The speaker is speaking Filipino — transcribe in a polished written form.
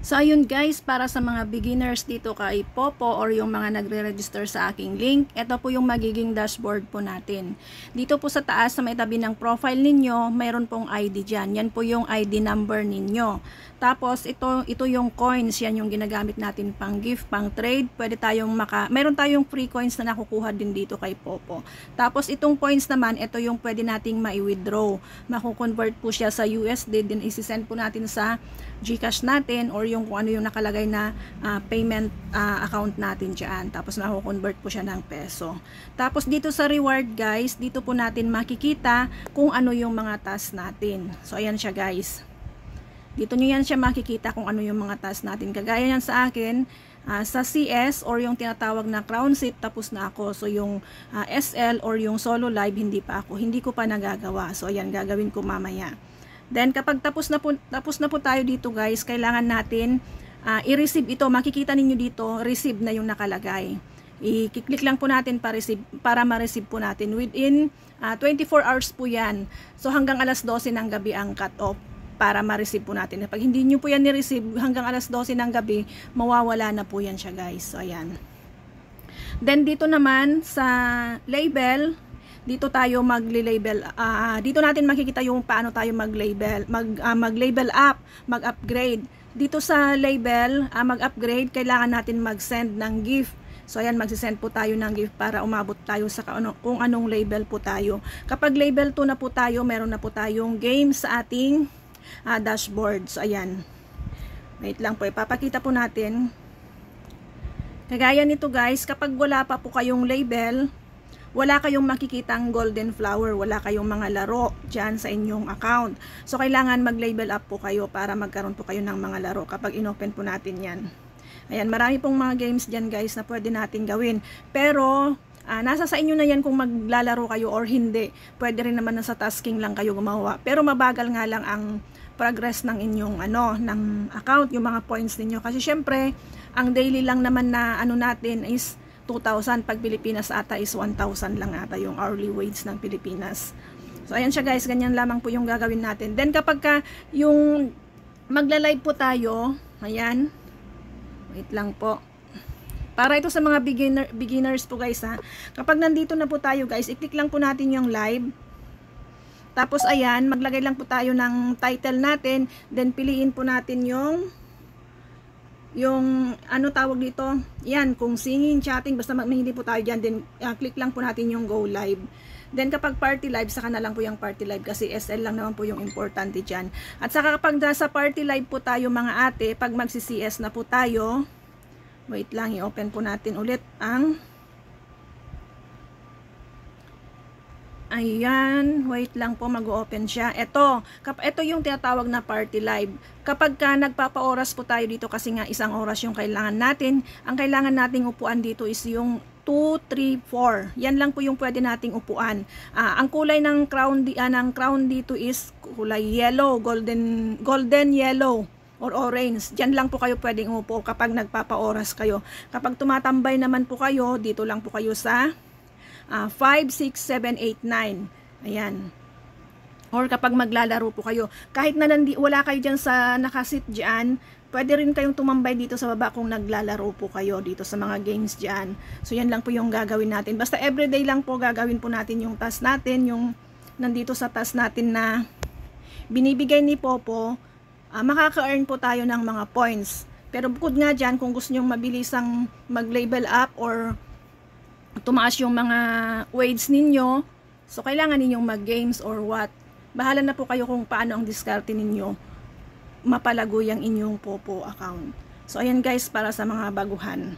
So ayun guys, para sa mga beginners dito kay Popo or yung mga nagre-register sa aking link, ito po yung magiging dashboard po natin. Dito po sa taas sa may tabi ng profile ninyo, mayroon pong ID dyan. Yan po yung ID number ninyo. Tapos ito yung coins, yan yung ginagamit natin pang gift, pang trade. Pwede tayong mayroon tayong free coins na nakukuha din dito kay Popo. Tapos itong points naman, ito yung pwede nating mai-withdraw. Maku-convert po siya sa USD, din isi-send po natin sa GCash natin or yung kung ano yung nakalagay na payment account natin dyan. Tapos naku-convert po siya ng peso. Tapos dito sa reward guys, dito po natin makikita kung ano yung mga task natin. So ayan siya guys. Dito nyo yan siya makikita kung ano yung mga task natin. Kagaya yan sa akin, sa CS or yung tinatawag na crown seat, tapos na ako. So yung SL or yung solo live, hindi pa ako. Hindi ko pa nagagawa. So ayan, gagawin ko mamaya. Then kapag tapos na po tayo dito guys, kailangan natin i-receive ito. Makikita ninyo dito, receive na yung nakalagay. I-click lang po natin para ma-receive po natin. Within 24 hours po yan. So hanggang alas 12 ng gabi ang cut-off para ma-receive po natin. Pag hindi nyo po yan ni-receive hanggang alas 12 ng gabi, mawawala na po yan siya guys. So ayan. Then dito naman sa label, dito tayo mag-label. Dito natin makikita yung paano tayo mag-label, mag-label up, mag-upgrade. Dito sa label, mag-upgrade, kailangan natin mag-send ng gift. So ayan, magsisend po tayo ng gift para umabot tayo sa kung anong label po tayo. Kapag label 2 na po tayo, meron na po tayong game sa ating dashboard. So ayan. Wait lang po, ipapakita po natin. Kagaya nito guys, kapag wala pa po kayong label, wala kayong makikitang golden flower, wala kayong mga laro dyan sa inyong account. So kailangan mag-label up po kayo para magkaroon po kayo ng mga laro kapag inopen po natin yan. Ayan, marami pong mga games dyan guys na pwede natin gawin. Pero nasa sa inyo na yan kung maglalaro kayo or hindi. Pwede rin naman na sa tasking lang kayo gumawa. Pero mabagal nga lang ang progress ng inyong ng account, yung mga points niyo. Kasi syempre, ang daily lang naman na natin is 2,000. Pag Pilipinas ata is 1,000 lang ata yung hourly wage ng Pilipinas. So ayan siya guys, ganyan lamang po yung gagawin natin. Then kapag yung magla-live po tayo, ayan. Wait lang po. Para ito sa mga beginners po guys ha. Kapag nandito na po tayo guys, i-click lang po natin yung live. Tapos ayan, maglagay lang po tayo ng title natin. Then piliin po natin yung tawag dito. Yan, kung singing, chatting, basta hindi po tayo dyan. Then click lang po natin yung go live. Then kapag party live, saka na lang po yung party live kasi SL lang naman po yung importante dyan. At saka kapag nasa party live po tayo mga ate, pag magsi-CS na po tayo, wait lang, i-open po natin ulit ang ayan, wait lang po, mag-open siya. Ito yung tinatawag na party live. Kapag nagpapa-oras po tayo dito kasi nga 1 oras yung kailangan natin, ang kailangan nating upuan dito is yung 2, 3, 4. Yan lang po yung pwede nating upuan. Ang kulay ng crown dito is kulay yellow, golden yellow or orange. Diyan lang po kayo pwedeng umupo kapag nagpapa-oras kayo. Kapag tumatambay naman po kayo, dito lang po kayo sa 5, 6, 7, 8, 9. Ayan. Or kapag maglalaro po kayo. Kahit na wala kayo dyan sa nakasit dyan, pwede rin kayong tumambay dito sa baba kung naglalaro po kayo dito sa mga games dyan. So yan lang po yung gagawin natin. Basta everyday lang po gagawin po natin yung task natin. Yung nandito sa task natin na binibigay ni Popo, makaka-earn po tayo ng mga points. Pero bukod nga dyan, kung gusto nyong mabilisang mag-label up or tumaas yung mga wage ninyo, so kailangan ninyong mag-games or what. Bahala na po kayo kung paano ang diskarte ninyo mapalago yung inyong Popo account. So ayan guys, para sa mga baguhan.